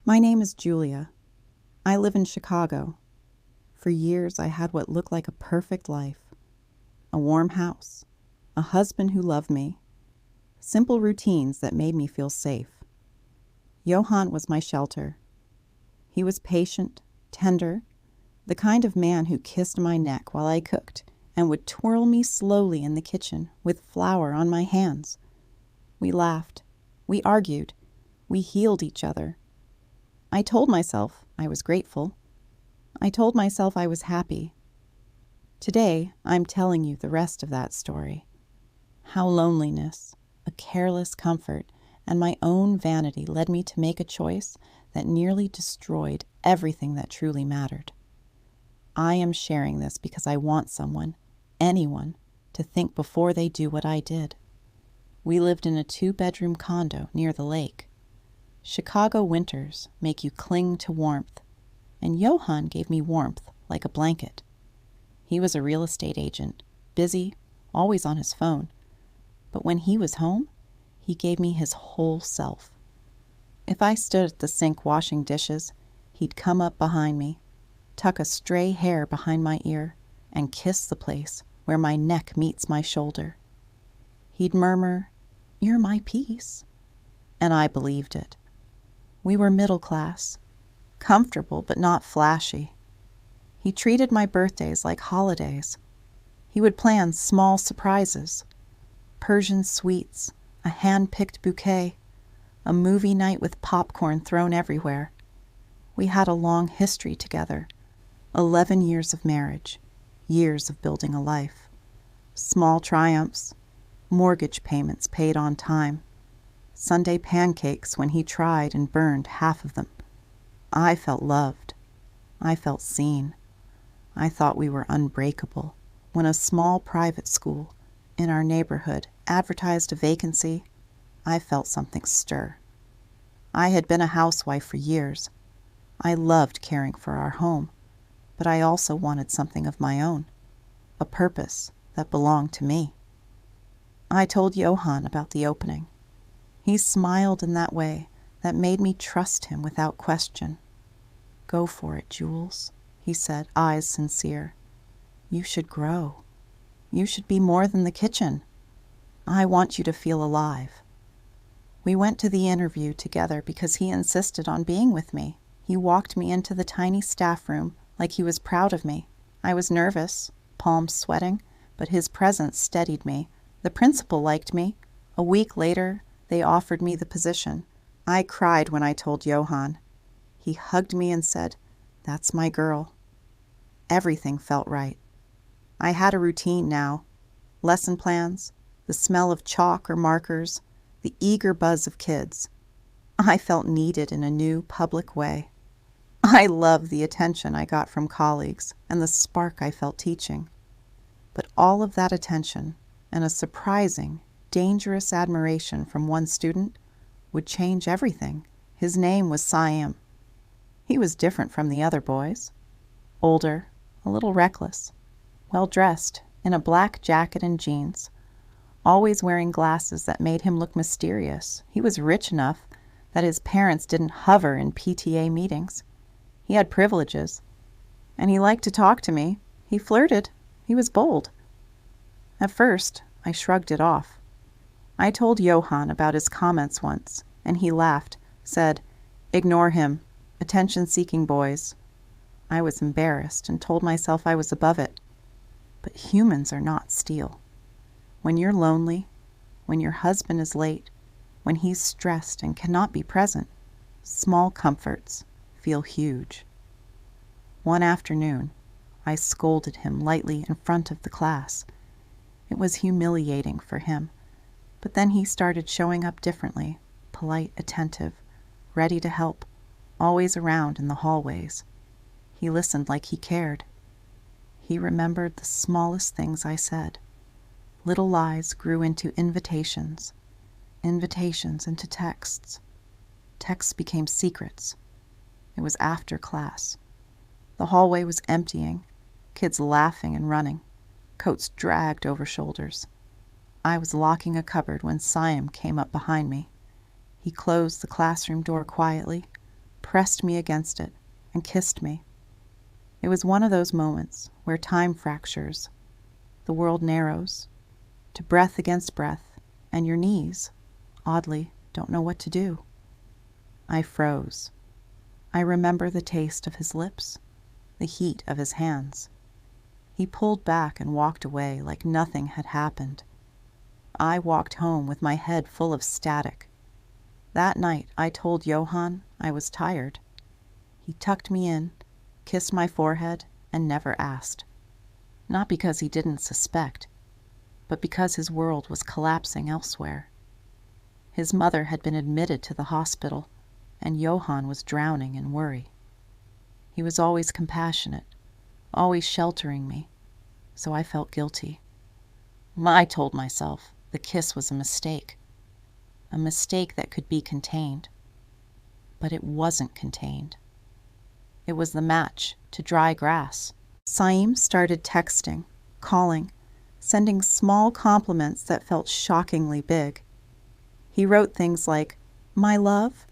My name is Julia. I live in Chicago. For years, I had what looked like a perfect life. A warm house, a husband who loved me, simple routines that made me feel safe. Johann was my shelter. He was patient, tender, the kind of man who kissed my neck while I cooked and would twirl me slowly in the kitchen with flour on my hands. We laughed. We argued. We healed each other. I told myself I was grateful. I told myself I was happy. Today, I'm telling you the rest of that story. How loneliness, a careless comfort, and my own vanity led me to make a choice that nearly destroyed everything that truly mattered. I am sharing this because I want someone, anyone, to think before they do what I did. We lived in a 2-bedroom condo near the lake. Chicago winters make you cling to warmth, and Johann gave me warmth like a blanket. He was a real estate agent, busy, always on his phone. But when he was home, he gave me his whole self. If I stood at the sink washing dishes, he'd come up behind me, tuck a stray hair behind my ear, and kiss the place where my neck meets my shoulder. He'd murmur, "You're my peace," and I believed it. We were middle class, comfortable but not flashy. He treated my birthdays like holidays. He would plan small surprises, Persian sweets, a hand-picked bouquet, a movie night with popcorn thrown everywhere. We had a long history together, 11 years of marriage, years of building a life. Small triumphs, mortgage payments paid on time, Sunday pancakes when he tried and burned half of them. I felt loved. I felt seen. I thought we were unbreakable. When a small private school in our neighborhood advertised a vacancy, I felt something stir. I had been a housewife for years. I loved caring for our home, but I also wanted something of my own, a purpose that belonged to me. I told Johann about the opening. He smiled in that way that made me trust him without question. "Go for it, Jules," he said, eyes sincere. "You should grow. You should be more than the kitchen. I want you to feel alive." We went to the interview together because he insisted on being with me. He walked me into the tiny staff room like he was proud of me. I was nervous, palms sweating, but his presence steadied me. The principal liked me. A week later, they offered me the position. I cried when I told Johann. He hugged me and said, "That's my girl." Everything felt right. I had a routine now. Lesson plans, the smell of chalk or markers, the eager buzz of kids. I felt needed in a new, public way. I loved the attention I got from colleagues and the spark I felt teaching. But all of that attention and a surprising, dangerous admiration from one student would change everything. His name was Siam. He was different from the other boys. Older, a little reckless, well-dressed in a black jacket and jeans, always wearing glasses that made him look mysterious. He was rich enough that his parents didn't hover in PTA meetings. He had privileges, and he liked to talk to me. He flirted. He was bold. At first, I shrugged it off. I told Johann about his comments once, and he laughed, said, "Ignore him. Attention-seeking boys." I was embarrassed and told myself I was above it. But humans are not steel. When you're lonely, when your husband is late, when he's stressed and cannot be present, small comforts feel huge. One afternoon, I scolded him lightly in front of the class. It was humiliating for him. But then he started showing up differently, polite, attentive, ready to help, always around in the hallways. He listened like he cared. He remembered the smallest things I said. Little lies grew into invitations, invitations into texts. Texts became secrets. It was after class. The hallway was emptying, kids laughing and running, coats dragged over shoulders. I was locking a cupboard when Siam came up behind me. He closed the classroom door quietly, pressed me against it and kissed me. It was one of those moments where time fractures, the world narrows, to breath against breath, and your knees, oddly, don't know what to do. I froze. I remember the taste of his lips, the heat of his hands. He pulled back and walked away like nothing had happened. I walked home with my head full of static. That night I told Johann I was tired. He tucked me in, kissed my forehead, and never asked. Not because he didn't suspect, but because his world was collapsing elsewhere. His mother had been admitted to the hospital, and Johann was drowning in worry. He was always compassionate, always sheltering me, so I felt guilty. I told myself the kiss was a mistake that could be contained. But it wasn't contained. It was the match to dry grass. Saim started texting, calling, sending small compliments that felt shockingly big. He wrote things like, "My love,"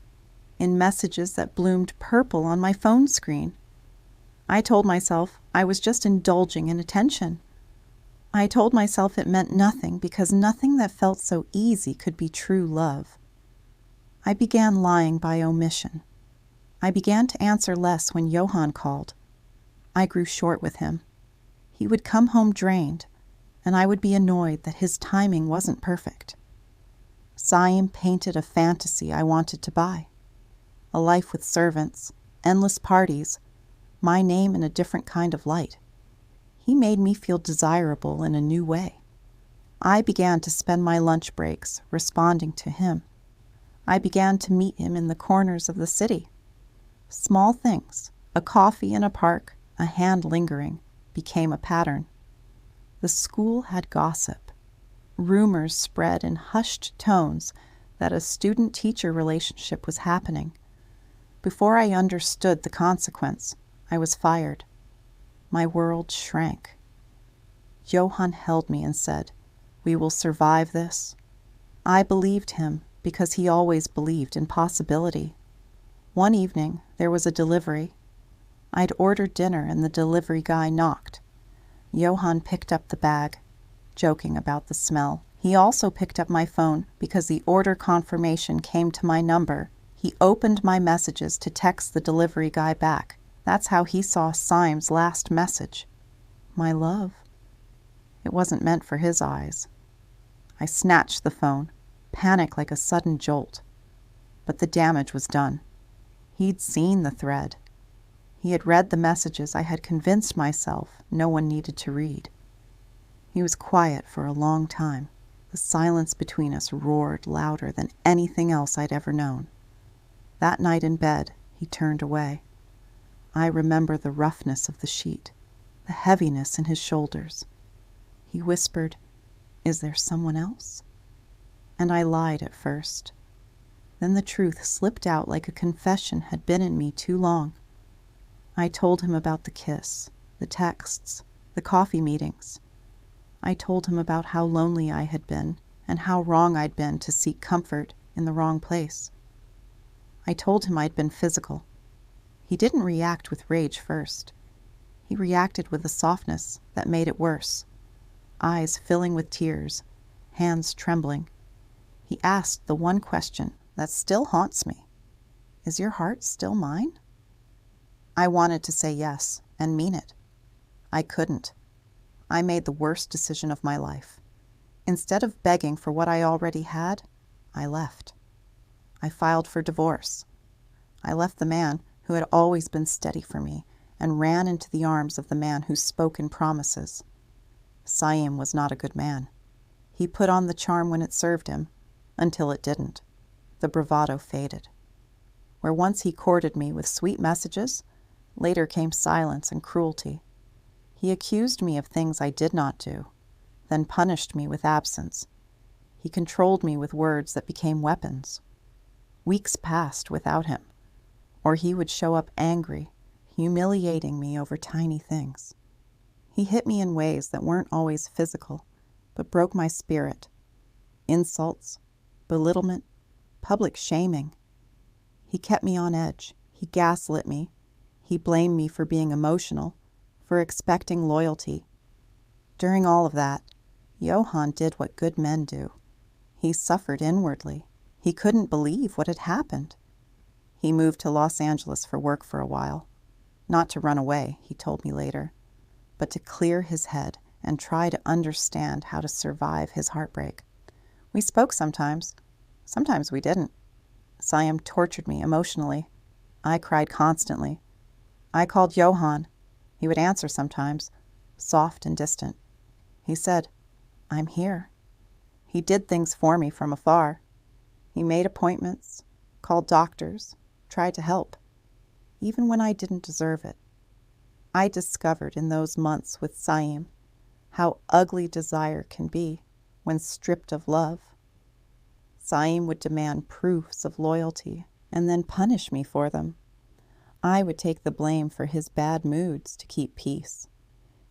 in messages that bloomed purple on my phone screen. I told myself I was just indulging in attention. I told myself it meant nothing because nothing that felt so easy could be true love. I began lying by omission. I began to answer less when Johann called. I grew short with him. He would come home drained, and I would be annoyed that his timing wasn't perfect. Saim painted a fantasy I wanted to buy. A life with servants, endless parties, my name in a different kind of light. He made me feel desirable in a new way. I began to spend my lunch breaks responding to him. I began to meet him in the corners of the city. Small things, a coffee in a park, a hand lingering, became a pattern. The school had gossip. Rumors spread in hushed tones that a student-teacher relationship was happening. Before I understood the consequence, I was fired. My world shrank. Johann held me and said, "We will survive this." I believed him because he always believed in possibility. One evening, there was a delivery. I'd ordered dinner and the delivery guy knocked. Johann picked up the bag, joking about the smell. He also picked up my phone because the order confirmation came to my number. He opened my messages to text the delivery guy back. That's how he saw Saim's last message. My love. It wasn't meant for his eyes. I snatched the phone, panic like a sudden jolt. But the damage was done. He'd seen the thread. He had read the messages I had convinced myself no one needed to read. He was quiet for a long time. The silence between us roared louder than anything else I'd ever known. That night in bed, he turned away. I remember the roughness of the sheet, the heaviness in his shoulders. He whispered, "Is there someone else?" And I lied at first. Then the truth slipped out like a confession had been in me too long. I told him about the kiss, the texts, the coffee meetings. I told him about how lonely I had been and how wrong I'd been to seek comfort in the wrong place. I told him I'd been physical. He didn't react with rage first. He reacted with a softness that made it worse. Eyes filling with tears, hands trembling. He asked the one question that still haunts me. "Is your heart still mine?" I wanted to say yes and mean it. I couldn't. I made the worst decision of my life. Instead of begging for what I already had, I left. I filed for divorce. I left the man who had always been steady for me and ran into the arms of the man who spoke in promises. Saim was not a good man. He put on the charm when it served him, until it didn't. The bravado faded. Where once he courted me with sweet messages, later came silence and cruelty. He accused me of things I did not do, then punished me with absence. He controlled me with words that became weapons. Weeks passed without him, or he would show up angry, humiliating me over tiny things. He hit me in ways that weren't always physical, but broke my spirit. Insults, belittlement, public shaming. He kept me on edge. He gaslit me. He blamed me for being emotional, for expecting loyalty. During all of that, Johan did what good men do. He suffered inwardly. He couldn't believe what had happened. He moved to Los Angeles for work for a while. Not to run away, he told me later, but to clear his head and try to understand how to survive his heartbreak. We spoke sometimes. Sometimes we didn't. Siam tortured me emotionally. I cried constantly. I called Johan. He would answer sometimes, soft and distant. He said, "I'm here." He did things for me from afar. He made appointments, called doctors, tried to help, even when I didn't deserve it. I discovered in those months with Siam how ugly desire can be when stripped of love. Siam would demand proofs of loyalty and then punish me for them. I would take the blame for his bad moods to keep peace.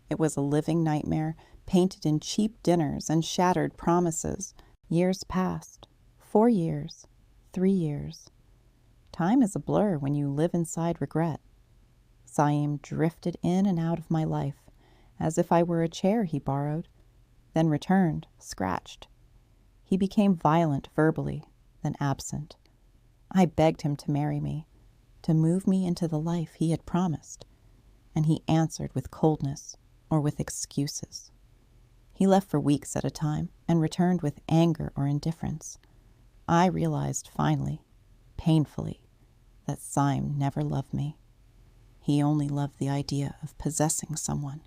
It was a living nightmare, painted in cheap dinners and shattered promises. Years passed. 4 years. 3 years. Time is a blur when you live inside regret. Siam drifted in and out of my life, as if I were a chair he borrowed, then returned, scratched. He became violent verbally, then absent. I begged him to marry me, to move me into the life he had promised, and he answered with coldness or with excuses. He left for weeks at a time and returned with anger or indifference. I realized finally, painfully, that Siam never loved me. He only loved the idea of possessing someone.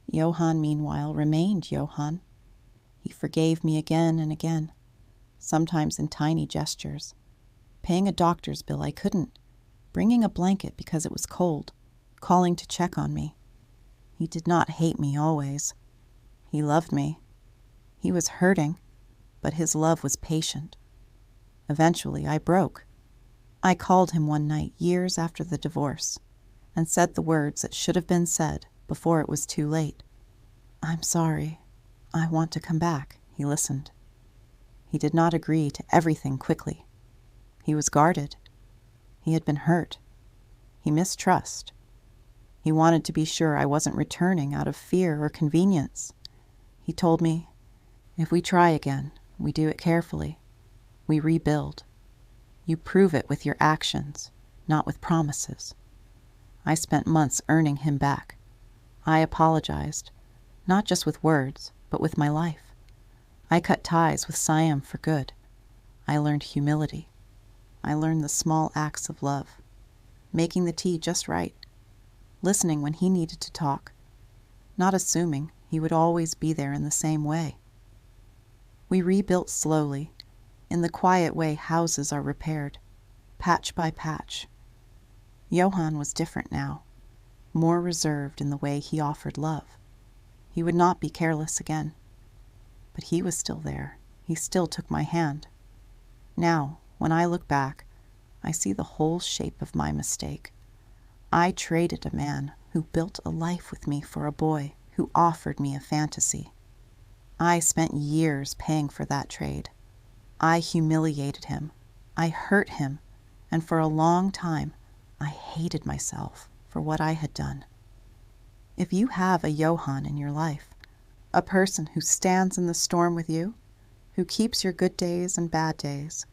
Johan, meanwhile, remained Johan. He forgave me again and again, sometimes in tiny gestures, paying a doctor's bill I couldn't, bringing a blanket because it was cold, calling to check on me. He did not hate me always. He loved me. He was hurting, but his love was patient. Eventually, I broke. I called him one night, years after the divorce, and said the words that should have been said before it was too late. "I'm sorry. I want to come back." He listened. He did not agree to everything quickly. He was guarded. He had been hurt. He mistrust. He wanted to be sure I wasn't returning out of fear or convenience. He told me, "If we try again, we do it carefully. We rebuild. You prove it with your actions, not with promises." I spent months earning him back. I apologized, not just with words, but with my life. I cut ties with Siam for good. I learned humility. I learned the small acts of love, making the tea just right, listening when he needed to talk, not assuming he would always be there in the same way. We rebuilt slowly, in the quiet way houses are repaired, patch by patch. Johan was different now, more reserved in the way he offered love. He would not be careless again. But he was still there. He still took my hand. Now, when I look back, I see the whole shape of my mistake. I traded a man who built a life with me for a boy who offered me a fantasy. I spent years paying for that trade. I humiliated him. I hurt him. And for a long time, I hated myself for what I had done. If you have a Johan in your life, a person who stands in the storm with you, who keeps your good days and bad days,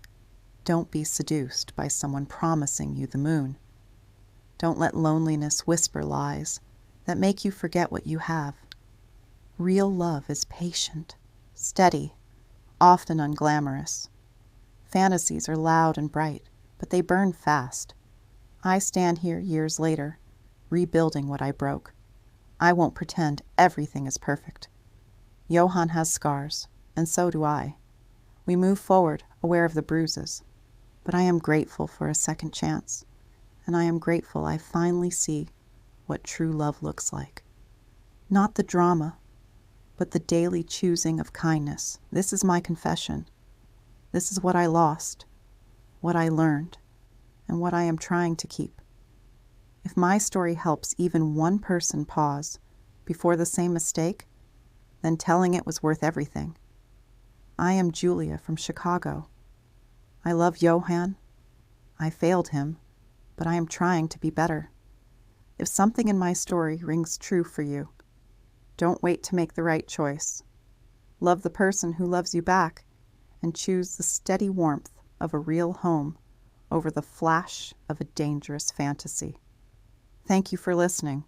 don't be seduced by someone promising you the moon. Don't let loneliness whisper lies that make you forget what you have. Real love is patient, steady, often unglamorous. Fantasies are loud and bright, but they burn fast. I stand here years later, rebuilding what I broke. I won't pretend everything is perfect. Johan has scars, and so do I. We move forward, aware of the bruises. But I am grateful for a second chance, and I am grateful I finally see what true love looks like. Not the drama, but the daily choosing of kindness. This is my confession. This is what I lost, what I learned, and what I am trying to keep. If my story helps even one person pause before the same mistake, then telling it was worth everything. I am Julia from Chicago. I love Johan. I failed him, but I am trying to be better. If something in my story rings true for you, don't wait to make the right choice. Love the person who loves you back and choose the steady warmth of a real home over the flash of a dangerous fantasy. Thank you for listening.